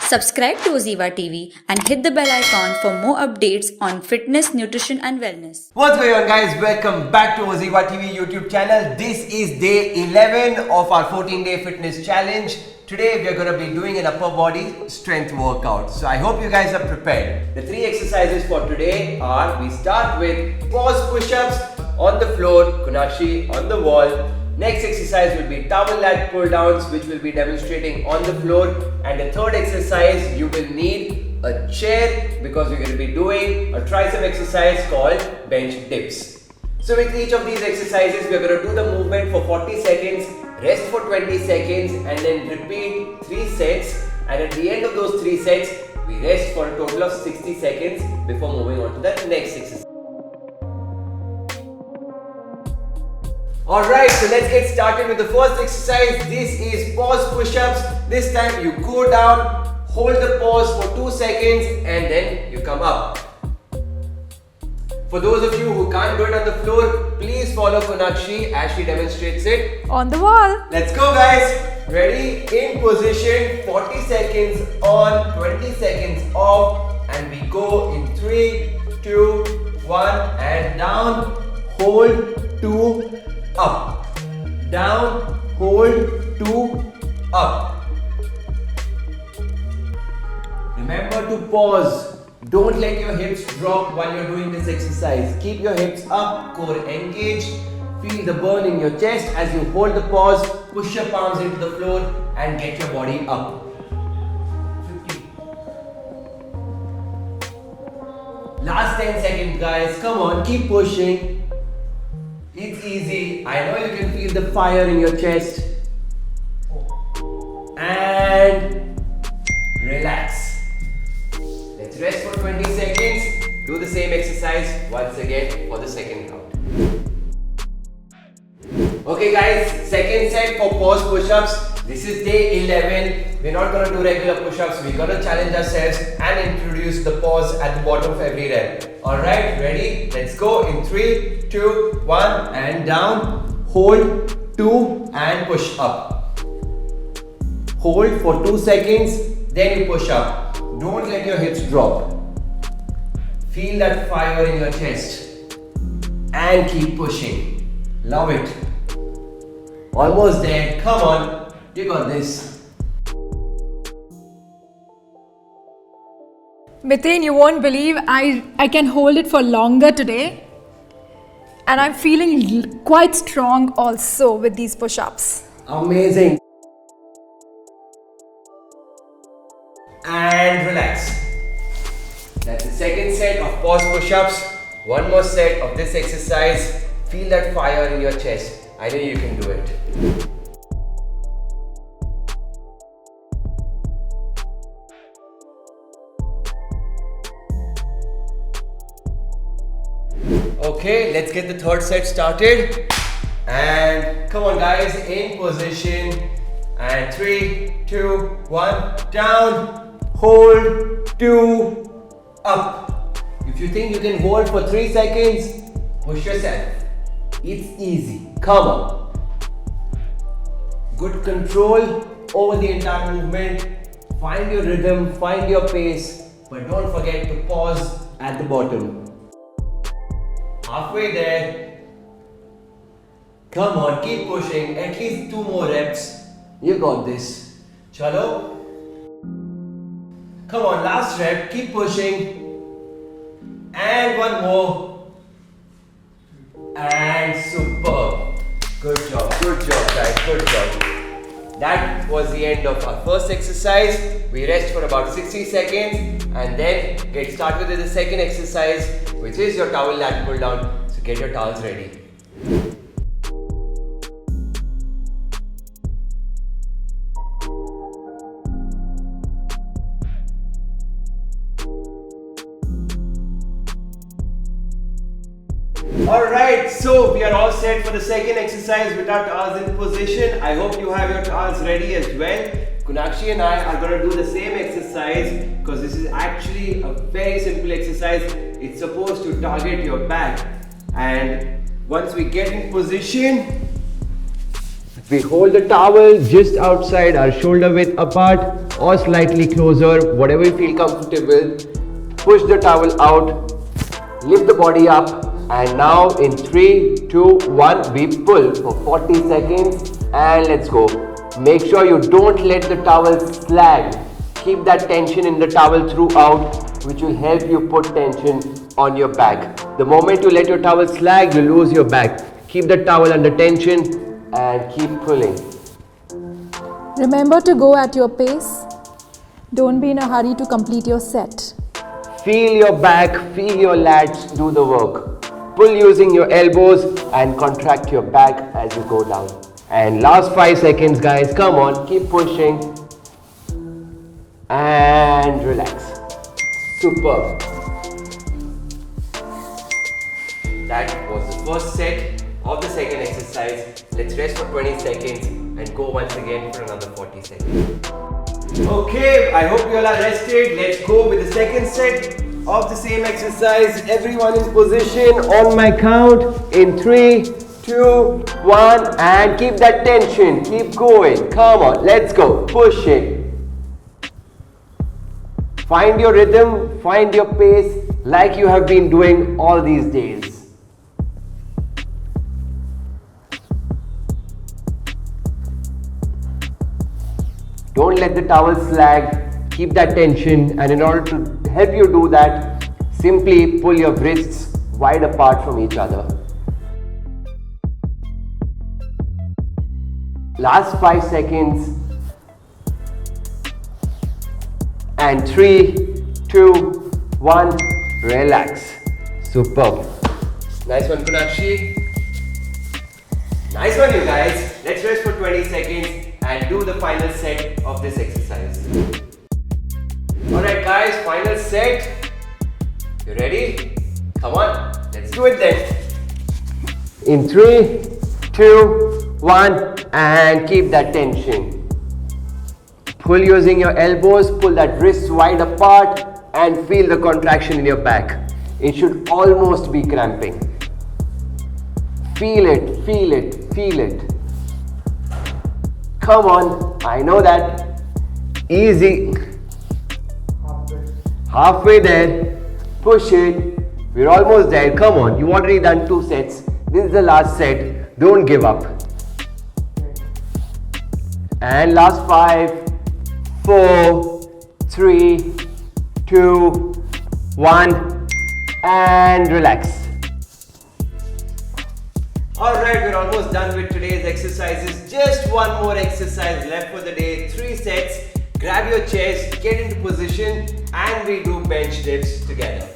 Subscribe to Oziva TV and hit the bell icon for more updates on fitness, nutrition and wellness. What's going on, guys? Welcome back to Oziva TV YouTube channel. This is day 11 of our 14-day fitness challenge. Today we are going to be doing an upper body strength workout. So I hope you guys are prepared. The three exercises for today are, we start with pause push-ups on the floor, Kunakshi on the wall. Next exercise will be towel lat pull downs, which will be demonstrating on the floor. And the third exercise, you will need a chair because you're going to be doing a tricep exercise called bench dips. So with each of these exercises, we're going to do the movement for 40 seconds, rest for 20 seconds and then repeat 3 sets. And at the end of those 3 sets, we rest for a total of 60 seconds before moving on to the next exercise. Alright, so let's get started with the first exercise. This is pause push-ups. This time you go down, hold the pause for 2 seconds and then you come up. For those of you who can't do it on the floor, please follow Kunakshi as she demonstrates it on the wall. Let's go, guys. Ready? In position, 40 seconds on, 20 seconds off, and we go in 3, 2, 1 and down, hold, 2, up, down, hold, 2, up. Remember to pause. Don't let your hips drop while you're doing this exercise. Keep your hips up, core engaged. Feel the burn in your chest as you hold the pause. Push your palms into the floor and get your body up. 50. Last 10 seconds, guys. Come on, keep pushing. It's easy. I know you can feel the fire in your chest. And relax. Let's rest for 20 seconds. Do the same exercise once again for the second round. Okay, guys, second set for pause push-ups. This is day 11. We're not going to do regular push-ups. We're going to challenge ourselves and introduce the pause at the bottom of every rep. Alright, ready? Let's go in 3, 2, 1 and down. Hold, 2 and push up. Hold for 2 seconds, then you push up. Don't let your hips drop. Feel that fire in your chest and keep pushing. Love it. Almost there. Come on, you got this. Mithun, you won't believe I can hold it for longer today. And I'm feeling quite strong also with these push-ups. Amazing. And relax. That's the second set of pause push-ups. One more set of this exercise. Feel that fire in your chest. I know you can do it. Okay, let's get the third set started. And come on, guys, in position. And 3, 2, 1, down, hold, 2, up. If you think you can hold for 3 seconds, push yourself. It's easy. Come on. Good control over the entire movement. Find your rhythm, find your pace, but don't forget to pause at the bottom. Halfway there. Come on, keep pushing. At least 2 more reps. You got this. Chalo. Come on, last rep. Keep pushing. And one more. And superb. Good job, guys. Good job. That was the end of our first exercise. We rest for about 60 seconds and then get started with the second exercise, which is your towel lat pull down. So get your towels ready. Alright, so we are all set for the second exercise with our towels in position. I hope you have your towels ready as well. Kunakshi and I are going to do the same exercise because this is actually a very simple exercise. It's supposed to target your back. And once we get in position, we hold the towel just outside our shoulder width apart. or slightly closer, whatever you feel comfortable. Push the towel out, lift the body up, and now in 3, 2, 1, we pull for 40 seconds and let's go. Make sure you don't let the towel sag. Keep that tension in the towel throughout, which will help you put tension on your back. The moment you let your towel sag, you lose your back. Keep the towel under tension and keep pulling. Remember to go at your pace. Don't be in a hurry to complete your set. Feel your back, feel your lats do the work. Pull using your elbows and contract your back as you go down. And last 5 seconds, guys, come on, keep pushing. And relax. Superb. That was the first set of the second exercise. Let's rest for 20 seconds and go once again for another 40 seconds. Okay, I hope you all are rested. Let's go with the second set of the same exercise. Everyone in position on my count in 3, 2, 1, and keep that tension. Keep going. Come on, let's go. Push it. Find your rhythm, find your pace like you have been doing all these days. Don't let the towel sag, keep that tension, and in order to help you do that, simply pull your wrists wide apart from each other. Last 5 seconds. And 3, 2, 1, relax. Superb. Nice one, Kunakshi. Nice one, you guys. Let's rest for 20 seconds and do the final set of this exercise. Alright guys, final set. You ready? Come on, let's do it then. In 3, 2, 1, and keep that tension. Pull using your elbows, pull that wrist wide apart and feel the contraction in your back. It should almost be cramping. Feel it, feel it, feel it. Come on, I know that. Easy. Halfway there. Push it. We're almost there. Come on, you've already done 2 sets. This is the last set. Don't give up. And last 5, 4, 3, 2, 1, and relax. Alright, we're almost done with today's exercises. Just one more exercise left for the day. 3 sets. Grab your chairs, get into position, and we do bench dips together.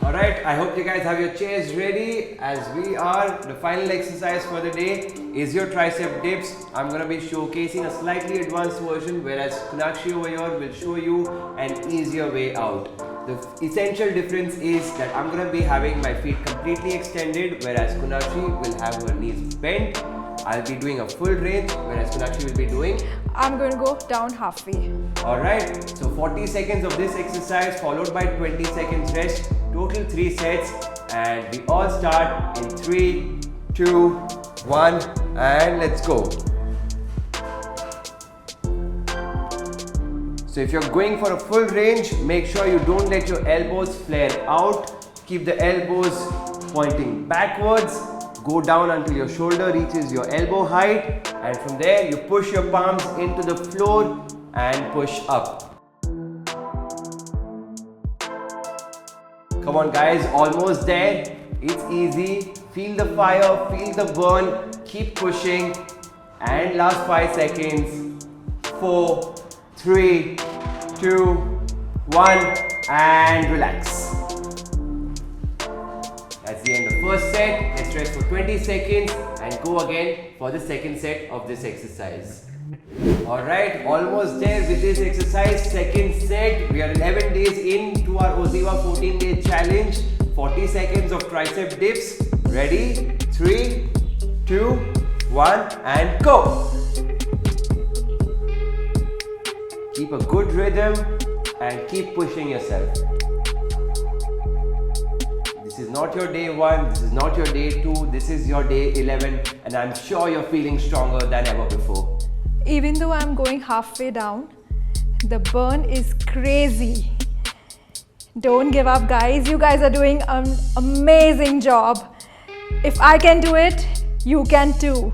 Alright, I hope you guys have your chairs ready as we are. The final exercise for the day is your tricep dips. I'm going to be showcasing a slightly advanced version, whereas Kunakshi over here will show you an easier way out. The essential difference is that I'm going to be having my feet completely extended, whereas Kunakshi will have her knees bent. I'll be doing a full range, whereas Kunakshi will be doing... I'm going to go down halfway. Alright, so 40 seconds of this exercise followed by 20 seconds rest. Total 3 sets, and we all start in 3, 2, 1, and let's go. So if you're going for a full range, make sure you don't let your elbows flare out. Keep the elbows pointing backwards. Go down until your shoulder reaches your elbow height, and from there you push your palms into the floor and push up. Come on guys, almost there. It's easy. Feel the fire, feel the burn. Keep pushing. And last 5 seconds. 4, 3, 2, 1, and relax. That's the end of the first set. Let's rest for 20 seconds and go again for the second set of this exercise. Alright, almost there with this exercise. Second set. We are 11 days into our Oziva 14-day challenge. 40 seconds of tricep dips. Ready? 3, 2, 1, and go. Keep a good rhythm and keep pushing yourself. not your day 1, this is not your day 2, this is your day 11, and I'm sure you're feeling stronger than ever before. Even though I'm going halfway down, the burn is crazy. Don't give up, guys. You guys are doing an amazing job. If I can do it, you can too.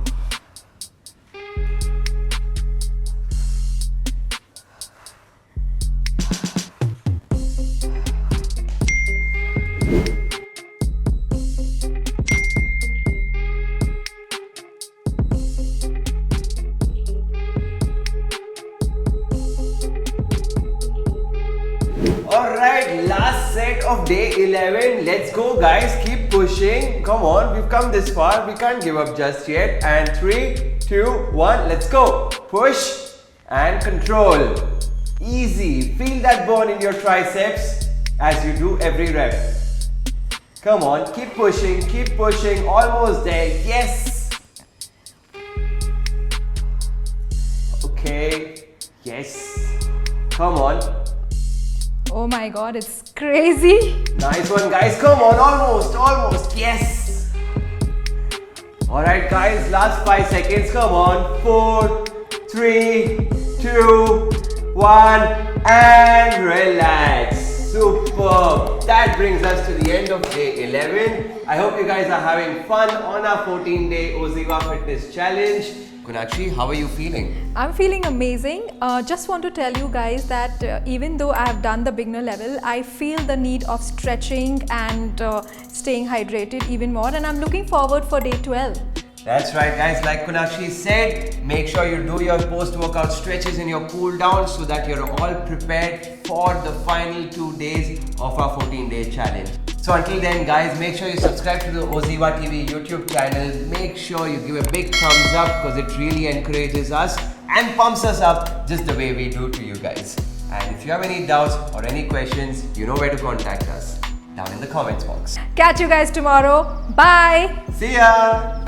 Alright, last set of day 11. Let's go, guys. Keep pushing. Come on, we've come this far. We can't give up just yet. And 3, 2, 1, let's go. Push and control. Easy. Feel that burn in your triceps as you do every rep. Come on, keep pushing, almost there. Yes. Okay. Yes. Come on. Oh my god, it's crazy. Nice one, guys. Come on, almost. Yes. Alright, guys, last 5 seconds. Come on. 4, 3, 2, 1, and relax. Superb. That brings us to the end of day 11. I hope you guys are having fun on our 14-day Oziva Fitness Challenge. Kunakshi, how are you feeling? I'm feeling amazing. Just want to tell you guys that even though I have done the beginner level, I feel the need of stretching and staying hydrated even more, and I'm looking forward for day 12. That's right, guys. Like Kunakshi said, make sure you do your post-workout stretches in your cool down so that you're all prepared for the final 2 days of our 14-day challenge. So until then, guys, make sure you subscribe to the Oziva TV YouTube channel. Make sure you give a big thumbs up because it really encourages us and pumps us up just the way we do to you guys. And if you have any doubts or any questions, you know where to contact us down in the comments box. Catch you guys tomorrow. Bye. See ya!